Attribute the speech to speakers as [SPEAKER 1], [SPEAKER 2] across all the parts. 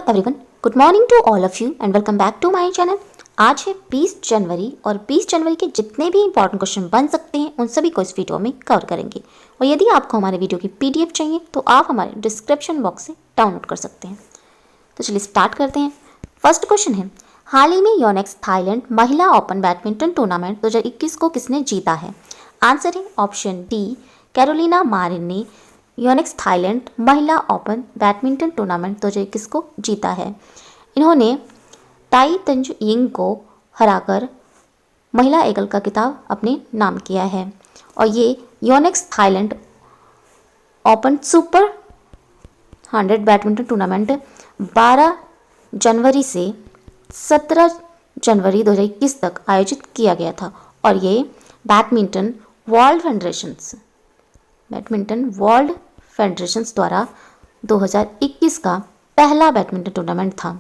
[SPEAKER 1] Everyone, good morning to all of you and welcome back to my channel. आज है 20 जनवरी और 20 जनवरी के जितने भी इंपॉर्टेंट क्वेश्चन बन सकते हैं उन सभी को इस वीडियो में कवर करेंगे। और यदि आपको हमारे वीडियो की पीडीएफ चाहिए तो आप हमारे डिस्क्रिप्शन बॉक्स से डाउनलोड कर सकते हैं। तो चलिए स्टार्ट करते हैं। फर्स्ट क्वेश्चन है, हाल ही में योनेक्स थाईलैंड महिला ओपन बैडमिंटन टूर्नामेंट 2021 को किसने जीता है? आंसर है ऑप्शन डी, कैरोलिना मारिन ने योनेक्स थाईलैंड महिला ओपन बैडमिंटन टूर्नामेंट 2021 को जीता है। इन्होंने टाई तंजु यिंग को हराकर महिला एकल का खिताब अपने नाम किया है। और ये Yonex Thailand open super 100 badminton tournament 12 जनवरी से 17 जनवरी 2021 तक आयोजित किया गया था। और ये बैडमिंटन वर्ल्ड फेडरेशंस द्वारा 2021 का पहला बैडमिंटन टूर्नामेंट था।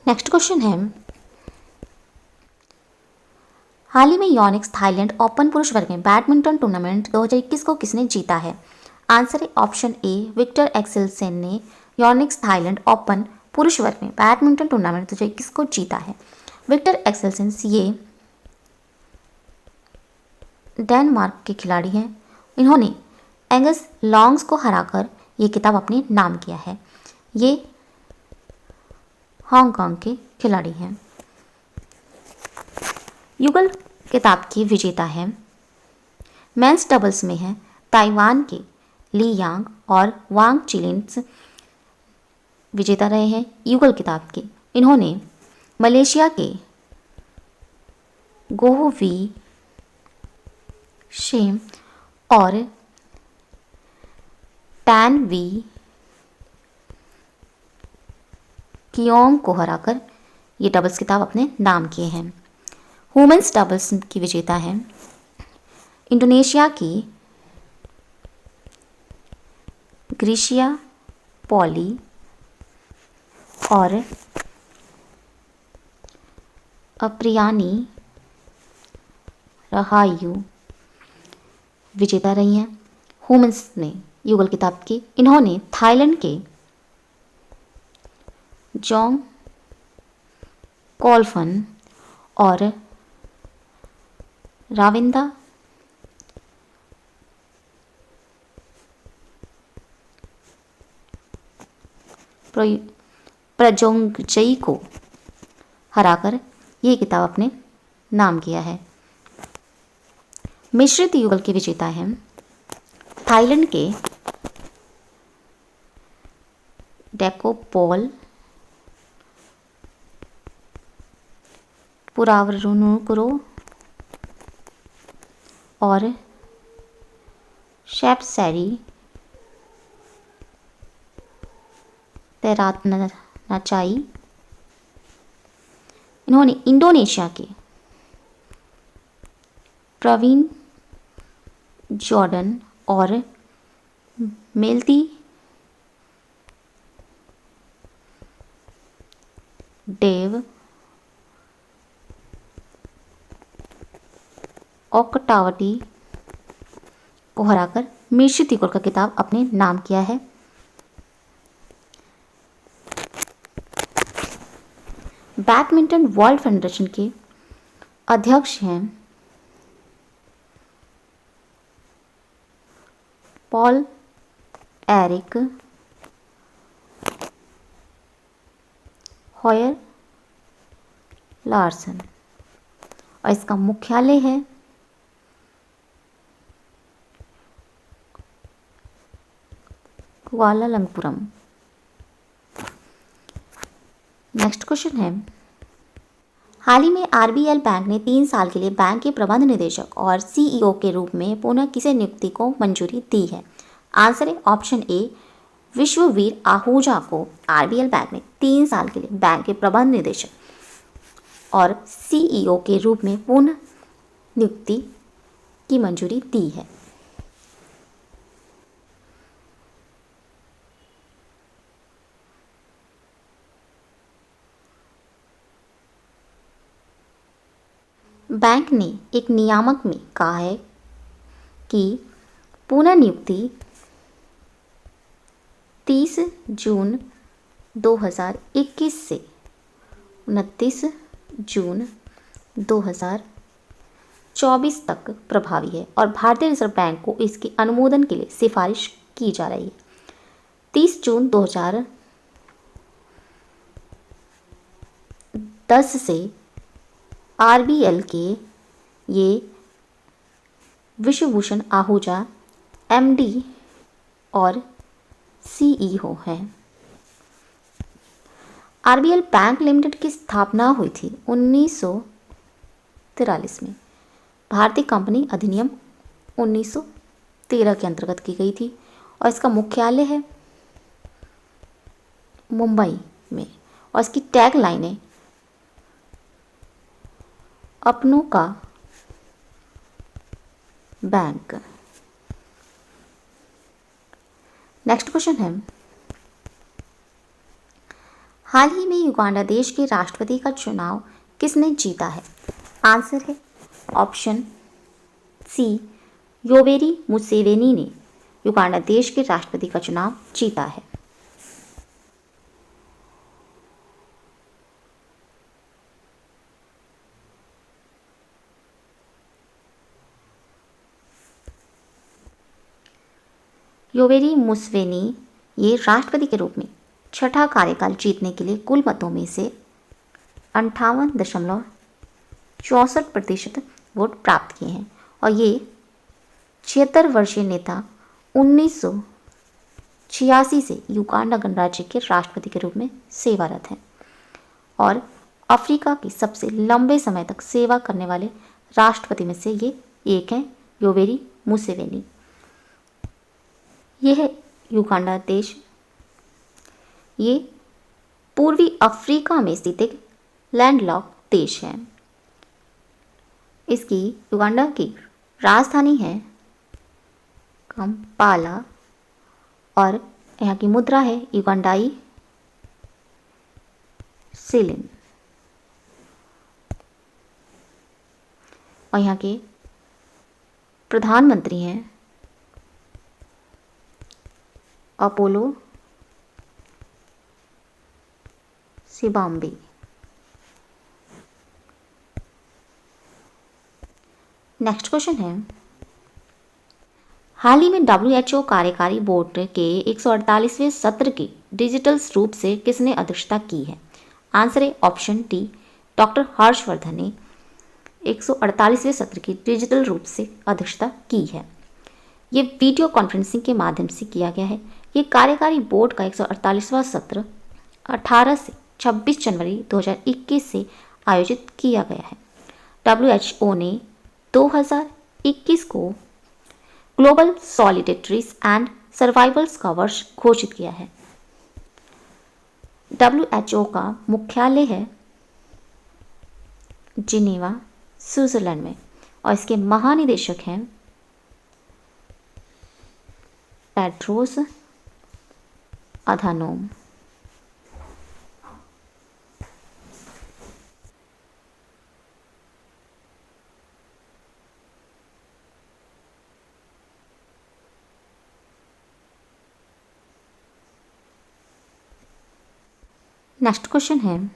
[SPEAKER 1] नेक्स्ट क्वेश्चन है, हाल ही में योनेक्स थाईलैंड ओपन पुरुष वर्ग में बैडमिंटन टूर्नामेंट 2021 को किसने जीता है? आंसर है ऑप्शन ए, विक्टर एक्सेलसेन ने योनेक्स थाईलैंड ओपन पुरुष वर्ग में बैडमिंटन टूर्नामेंट 2021 को जीता है। विक्टर एक्सेलसेन ये डेनमार्क के खिलाड़ी हैं। इन्होंने एंगस लॉन्ग्स को हराकर ये खिताब अपने नाम किया है। ये हांगकांग के खिलाड़ी हैं। युगल खिताब की विजेता है। मेंस डबल्स में है ताइवान के ली यांग और वांग चिलिन्स विजेता रहे हैं युगल खिताब के। इन्होंने मलेशिया के गोह वी शेम और टैन वी कियोंग को हराकर ये डबल्स खिताब अपने नाम किए हैं। वुमेन्स डबल्स की विजेता है इंडोनेशिया की ग्रीशिया पॉली और अप्रियानी रहायू विजेता रही हैं वुमेन्स में युगल खिताब की। इन्होंने थाईलैंड के जोंग कोलफन और राविंदा प्रजोंगजई को हराकर ये खिताब अपने नाम किया है। मिश्रित युगल के विजेता हैं थाईलैंड के डेकोपोल पुरावरुनुकुरो और शेपसैरी तेरातनाचाई। इन्होंने इंडोनेशिया के प्रवीण जॉर्डन और मेल्ती डेव ओकटावटी को हराकर मिश्रित युगल का खिताब अपने नाम किया है। बैडमिंटन वर्ल्ड फेडरेशन के अध्यक्ष हैं पॉल एरिक हॉयर लार्सन और इसका मुख्यालय है कुआलालंपुरम। नेक्स्ट क्वेश्चन है, हाल ही में आरबीएल बैंक ने 3 साल के लिए बैंक के प्रबंध निदेशक और सीईओ के रूप में पुनः किसे नियुक्ति को मंजूरी दी है? आंसर है ऑप्शन ए, विश्ववीर आहूजा को आरबीएल बैंक ने 3 साल के लिए बैंक के प्रबंध निदेशक और सीईओ के रूप में पुनः नियुक्ति की मंजूरी दी है। बैंक ने एक नियामक में कहा है कि पुनर्नियुक्ति 30 जून 2021 से 29 जून 2024 तक प्रभावी है और भारतीय रिजर्व बैंक को इसके अनुमोदन के लिए सिफारिश की जा रही है। 30 जून 2010 से आरबीएल के ये विश्वभूषण आहूजा एमडी और सीईओ हैं। आरबीएल बैंक लिमिटेड की स्थापना हुई थी 1943 में। भारतीय कंपनी अधिनियम 1913 के अंतर्गत की गई थी और इसका मुख्यालय है मुंबई में और इसकी टैग लाइन है अपनों का बैंक। नेक्स्ट क्वेश्चन है, हाल ही में युगांडा देश के राष्ट्रपति का चुनाव किसने जीता है? आंसर है ऑप्शन सी, योवेरी मुसेवेनी ने युगांडा देश के राष्ट्रपति का चुनाव जीता है। योवेरी मुसेवेनी ये राष्ट्रपति के रूप में छठा कार्यकाल जीतने के लिए कुल मतों में से 58.64% वोट प्राप्त किए हैं और ये 76 वर्षीय नेता 1986 से युगांडा गणराज्य के राष्ट्रपति के रूप में सेवारत हैं और अफ्रीका की सबसे लंबे समय तक सेवा करने वाले राष्ट्रपति में से ये एक हैं, योवेरी मुसेवेनी। यह है युगांडा देश, ये पूर्वी अफ्रीका में स्थित एक लैंडलॉक देश है। इसकी युगांडा की राजधानी है कंपाला और यहाँ की मुद्रा है युगांडाई सिलिन और यहाँ के प्रधानमंत्री हैं अपोलो सिबाम्बे। नेक्स्ट क्वेश्चन है, हाल ही में WHO कार्यकारी बोर्ड के 148वें सत्र की डिजिटल रूप से किसने अध्यक्षता की है? आंसर है ऑप्शन डी, डॉक्टर हर्षवर्धन ने 148वें सत्र की डिजिटल रूप से अध्यक्षता की है। ये वीडियो कॉन्फ्रेंसिंग के माध्यम से किया गया है। ये कार्यकारी बोर्ड का 148वां सत्र 18 से 26 जनवरी 2021 से आयोजित किया गया है। WHO ने 2021 को ग्लोबल सॉलिडेरिटीज एंड सर्वाइवल्स का वर्ष घोषित किया है। WHO का मुख्यालय है जिनेवा, स्विट्जरलैंड में और इसके महानिदेशक हैं टेड्रोस अधानोम। नेक्स्ट क्वेश्चन है,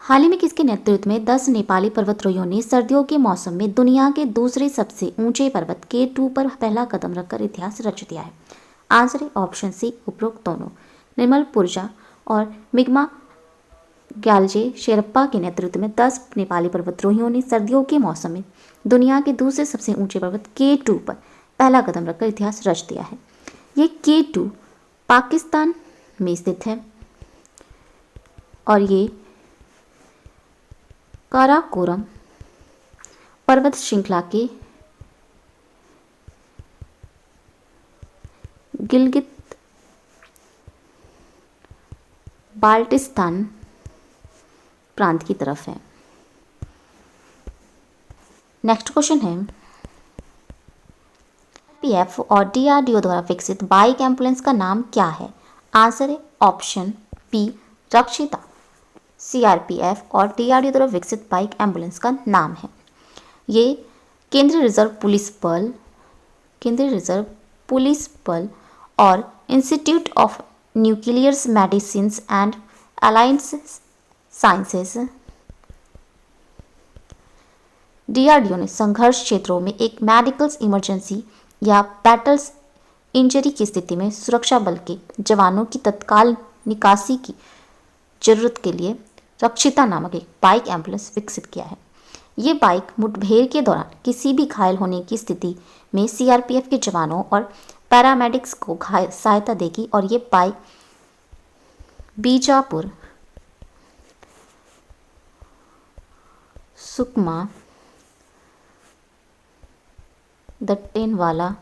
[SPEAKER 1] हाल ही में किसके नेतृत्व में 10 नेपाली पर्वतारोहियों ने सर्दियों के मौसम में दुनिया के दूसरे सबसे ऊंचे पर्वत K2 पर पहला कदम रखकर इतिहास रच दिया है? आंसर है ऑप्शन सी, उपरोक्त दोनों। निर्मल पुरजा और मिग्मा ग्याल्जे शेरप्पा के नेतृत्व में 10 नेपाली पर्वतारोहियों ने सर्दियों के मौसम में दुनिया के दूसरे सबसे ऊंचे पर्वत K2 पर पहला कदम रखकर इतिहास रच दिया है। ये K2 पाकिस्तान में स्थित है और ये काराकोरम पर्वत श्रृंखला के गिलगित बाल्टिस्तान प्रांत की तरफ है। नेक्स्ट क्वेश्चन है, पीएफ और DRDO द्वारा विकसित बाइक एम्बुलेंस का नाम क्या है? आंसर है ऑप्शन बी, रक्षिता। सीआरपीएफ और डीआरडीओ द्वारा विकसित बाइक एम्बुलेंस का नाम है। ये केंद्रीय रिजर्व पुलिस बल और institute of nuclear medicine and allied sciences DRDO ने संघर्ष क्षेत्रों में एक मेडिकल इमरजेंसी या बैटल्स इंजरी की स्थिति में सुरक्षा बल के जवानों की तत्काल निकासी की जरूरत के लिए रक्षिता नामक एक बाइक एम्बुलेंस विकसित किया है। ये बाइक मुठभेड़ के दौरान किसी भी घायल होने की स्थिति में सीआरपीएफ के जवानों और पैरामेडिक्स को सहायता देगी और ये बाइक बीजापुर, सुकमा, दंतेवाड़ा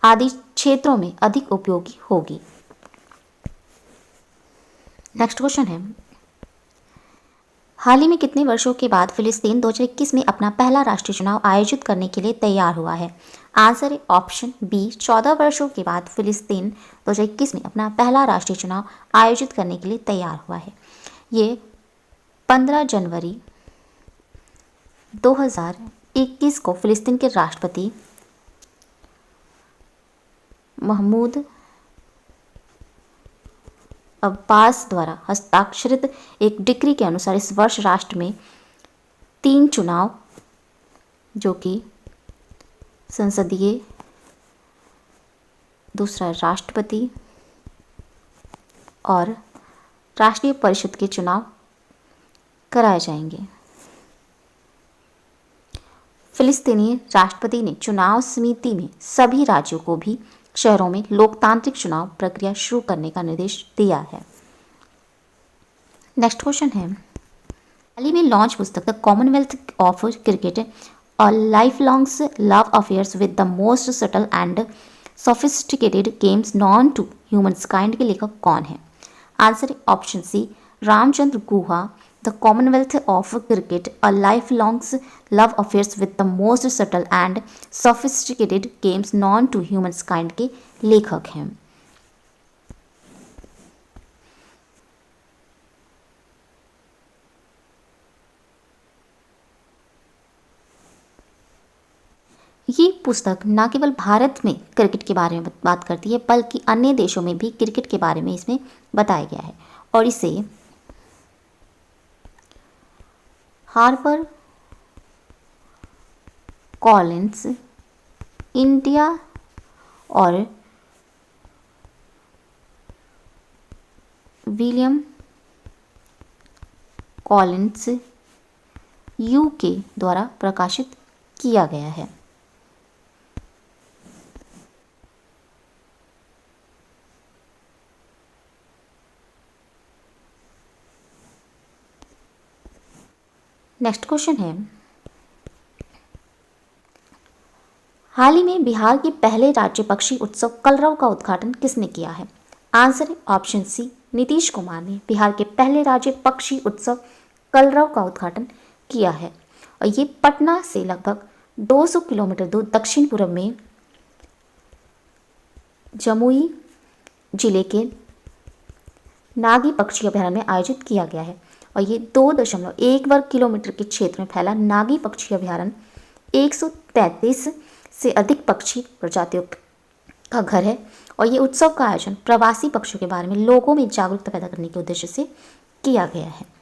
[SPEAKER 1] आदि क्षेत्रों में अधिक उपयोगी होगी। नेक्स्ट क्वेश्चन है, हाल ही में कितने वर्षों के बाद फिलिस्तीन 2021 में अपना पहला राष्ट्रीय चुनाव आयोजित करने के लिए तैयार हुआ है? आंसर है ऑप्शन बी, 14 वर्षों के बाद फिलिस्तीन 2021 में अपना पहला राष्ट्रीय चुनाव आयोजित करने के लिए तैयार हुआ है। ये 15 जनवरी 2021 को फिलिस्तीन के राष्ट्रपति महमूद अब्बास द्वारा हस्ताक्षरित एक डिक्री के अनुसार इस वर्ष राष्ट्र में 3 चुनाव, जो कि संसदीय, दूसरा राष्ट्रपति और राष्ट्रीय परिषद के चुनाव कराए जाएंगे। फिलिस्तीनी राष्ट्रपति ने चुनाव समिति में सभी राज्यों को भी शहरों में लोकतांत्रिक चुनाव प्रक्रिया शुरू करने का निर्देश दिया है। नेक्स्ट क्वेश्चन है, हाल ही में लॉन्च पुस्तक the Commonwealth of cricket a life long love affairs with the most subtle and sophisticated games known to humankind के लेखक कौन है? आंसर है option C, Ramachandra Guha. The Commonwealth of cricket a life long love affairs with the most subtle and sophisticated games known to humankind के लेखक हैं। ये पुस्तक न केवल भारत में क्रिकेट के बारे में बात करती है, बल्कि अन्य देशों में भी क्रिकेट के बारे में इसमें बताया गया है और इसे हार्पर कॉलिंस इंडिया और विलियम कॉलिंस यूके द्वारा प्रकाशित किया गया है। नेक्स्ट क्वेश्चन है, हाल ही में बिहार के पहले राज्य पक्षी उत्सव कलरव का उद्घाटन किसने किया है? आंसर है ऑप्शन सी, नीतीश कुमार ने बिहार के पहले राज्य पक्षी उत्सव कलरव का उद्घाटन किया है और ये पटना से लगभग 200 किलोमीटर दूर दक्षिण पूर्व में जमुई जिले के नागी पक्षी अभयारण्य में आयोजित किया गया है और ये 2.1 वर्ग किलोमीटर के क्षेत्र में फैला नागी पक्षी अभयारण्य 133 से अधिक पक्षी प्रजातियों का घर है और ये उत्सव का आयोजन प्रवासी पक्षियों के बारे में लोगों में जागरूकता पैदा करने के उद्देश्य से किया गया है।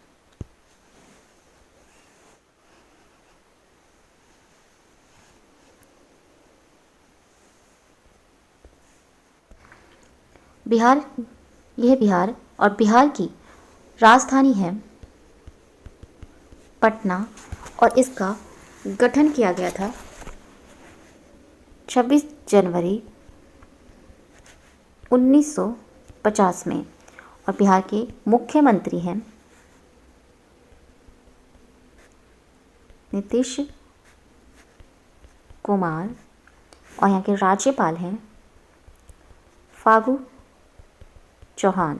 [SPEAKER 1] बिहार और बिहार की राजधानी है पटना और इसका गठन किया गया था 26 जनवरी 1950 में और बिहार के मुख्यमंत्री हैं नीतीश कुमार और यहाँ के राज्यपाल हैं फागू चौहान।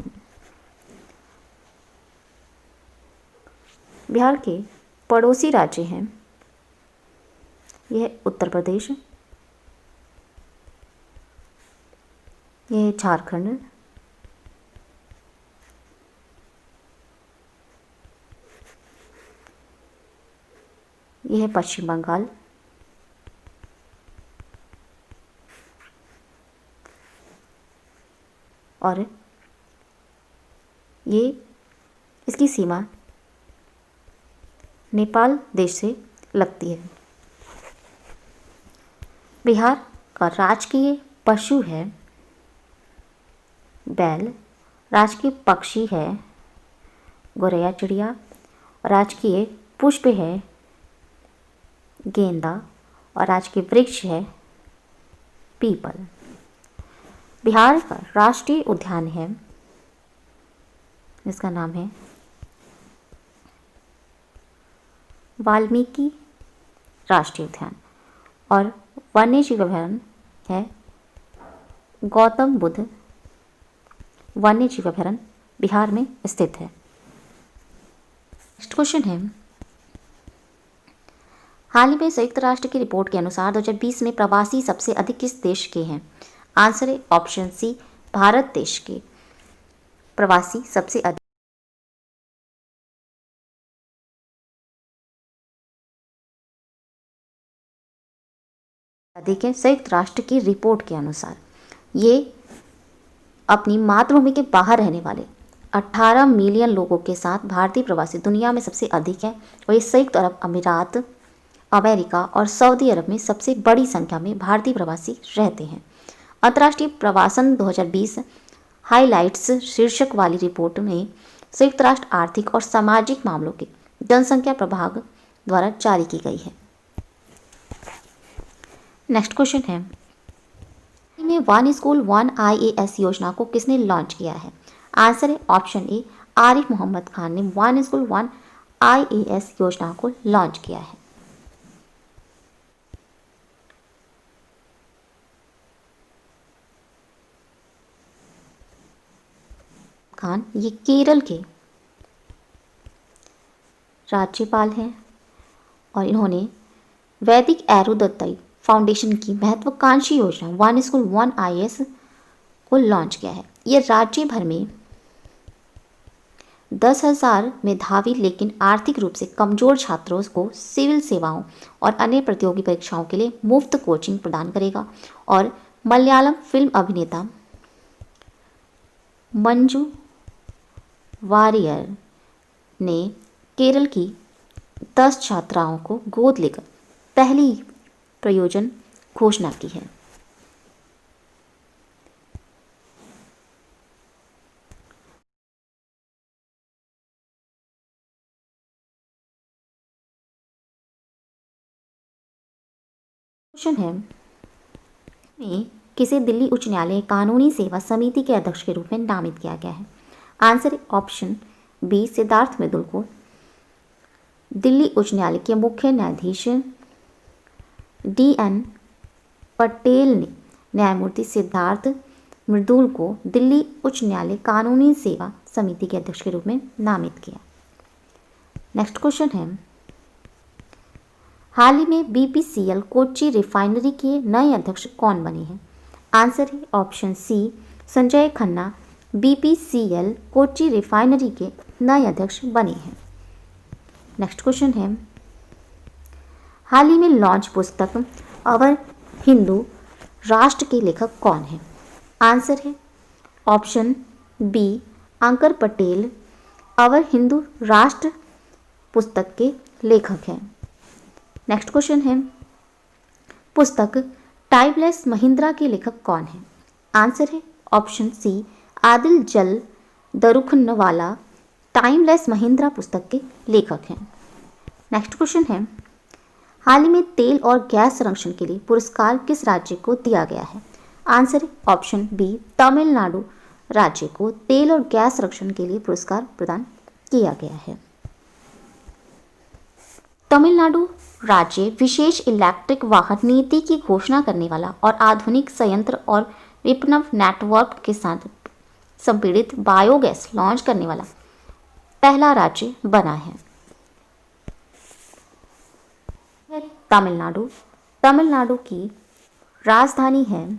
[SPEAKER 1] बिहार के पड़ोसी राज्य हैं, यह उत्तर प्रदेश, यह झारखंड, यह है पश्चिम बंगाल। और ये इसकी सीमा नेपाल देश से लगती है। बिहार का राजकीय पशु है बैल, राजकीय पक्षी है गौरैया चिड़िया, राजकीय पुष्प है गेंदा और राजकीय वृक्ष है पीपल। बिहार का राष्ट्रीय उद्यान है जिसका नाम है वाल्मीकि राष्ट्रीय उद्यान। और वन्य जीव अभयारण्य है गौतम बुद्ध वन्य जीव अभयारण्य, बिहार में स्थित है। नेक्स्ट क्वेश्चन है, हाल ही में संयुक्त राष्ट्र की रिपोर्ट के अनुसार 2020 में प्रवासी सबसे अधिक किस देश के हैं? आंसर है ऑप्शन सी, भारत देश के प्रवासी सबसे अधिक है संयुक्त राष्ट्र की रिपोर्ट के अनुसार। ये अपनी मातृभूमि के बाहर रहने वाले 18 मिलियन लोगों के साथ भारतीय प्रवासी दुनिया में सबसे अधिक है। और ये संयुक्त अरब अमीरात, अमेरिका और सऊदी अरब में सबसे बड़ी संख्या में भारतीय प्रवासी रहते हैं। अंतर्राष्ट्रीय प्रवासन 2020 हाइलाइट्स शीर्षक वाली रिपोर्ट में संयुक्त राष्ट्र आर्थिक और सामाजिक मामलों के जनसंख्या प्रभाग द्वारा जारी की गई है। नेक्स्ट क्वेश्चन है, में वन स्कूल वन IAS योजना को किसने लॉन्च किया है? आंसर है ऑप्शन ए, आरिफ मोहम्मद खान ने वन स्कूल वन IAS योजना को लॉन्च किया है। खान ये केरल के राज्यपाल हैं और इन्होंने वैदिक एरोदत्ताई फाउंडेशन की महत्वाकांक्षी योजना वन स्कूल वन IAS को लॉन्च किया है। ये राज्य भर में 10,000 मेधावी लेकिन आर्थिक रूप से कमजोर छात्रों को सिविल सेवाओं और अन्य प्रतियोगी परीक्षाओं के लिए मुफ्त कोचिंग प्रदान करेगा। और मलयालम फिल्म अभिनेता मंजू वारियर ने केरल की 10 छात्राओं को गोद लेकर पहली प्रयोजन घोषणा की है। क्वेश्चन है, में किसे दिल्ली उच्च न्यायालय कानूनी सेवा समिति के अध्यक्ष के रूप में नामित किया गया है? आंसर ऑप्शन बी, सिद्धार्थ मृदुल को दिल्ली उच्च न्यायालय के मुख्य न्यायाधीश DN पटेल ने न्यायमूर्ति सिद्धार्थ मृदुल को दिल्ली उच्च न्यायालय कानूनी सेवा समिति के अध्यक्ष के रूप में नामित किया। नेक्स्ट क्वेश्चन है, हाल ही में BPCL कोच्चि रिफाइनरी के नए अध्यक्ष कौन बने हैं? आंसर है option C, Sanjay Khanna BPCL Kochi refinery के नए अध्यक्ष बने हैं। नेक्स्ट क्वेश्चन है, हाल ही में लॉन्च पुस्तक अवर हिंदू राष्ट्र के लेखक कौन है? आंसर है ऑप्शन बी, अंकर पटेल अवर हिंदू राष्ट्र पुस्तक के लेखक हैं। नेक्स्ट क्वेश्चन है, पुस्तक टाइमलेस महिंद्रा के लेखक कौन है? आंसर है ऑप्शन सी, आदिल जल दरुखनवाला टाइमलेस महिंद्रा पुस्तक के लेखक हैं। नेक्स्ट क्वेश्चन है, हाल ही में तेल और गैस संरक्षण के लिए पुरस्कार किस राज्य को दिया गया है? आंसर है ऑप्शन बी, तमिलनाडु राज्य को तेल और गैस संरक्षण के लिए पुरस्कार प्रदान किया गया है। तमिलनाडु राज्य विशेष इलेक्ट्रिक वाहन नीति की घोषणा करने वाला और आधुनिक संयंत्र और विपणन नेटवर्क के साथ संपीड़ित बायोगैस लॉन्च करने वाला पहला राज्य बना है। तमिलनाडु तमिलनाडु की राजधानी है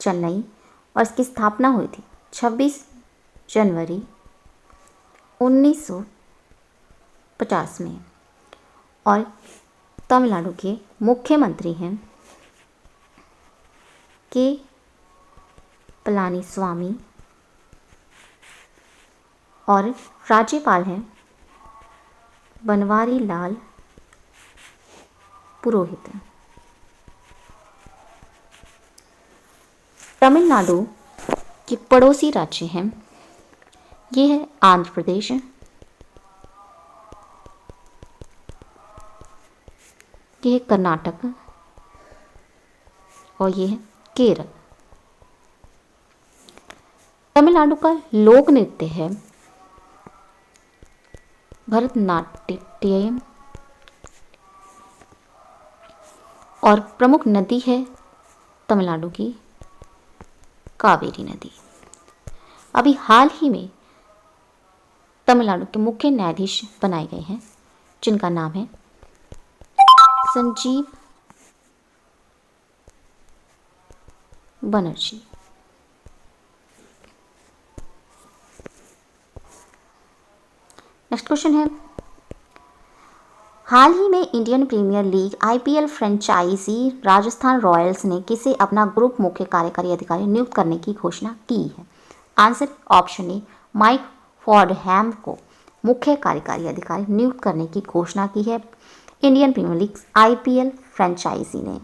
[SPEAKER 1] चेन्नई और इसकी स्थापना हुई थी 26 जनवरी 1950 1950 में और तमिलनाडु के मुख्यमंत्री हैं के पलानीस्वामी और राज्यपाल हैं बनवारी लाल पुरोहित। तमिलनाडु के पड़ोसी राज्य हैं, ये है आंध्र प्रदेश, ये है कर्नाटक और ये है केरल। तमिलनाडु का लोक नृत्य है भरतनाट्यम और प्रमुख नदी है तमिलनाडु की कावेरी नदी। अभी हाल ही में तमिलनाडु के मुख्य न्यायाधीश बनाए गए हैं जिनका नाम है संजीव बनर्जी। नेक्स्ट क्वेश्चन है, हाल ही में Indian Premier League IPL franchise Rajasthan Royals ने किसे अपना ग्रुप मुख्य कार्यकारी अधिकारी नियुक्त करने की घोषणा की है? आंसर ऑप्शन ए, माइक फॉर्डहैम को मुख्य कार्यकारी अधिकारी नियुक्त करने की घोषणा की है Indian Premier League IPL franchise ने।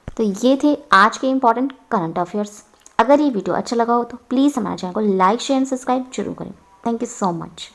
[SPEAKER 1] तो ये थे आज के इंपॉर्टेंट करंट अफेयर्स। अगर ये वीडियो अच्छा लगा हो तो प्लीज़ हमारे चैनल को लाइक शेयर एंड सब्सक्राइब जरूर करें। Thank you so much.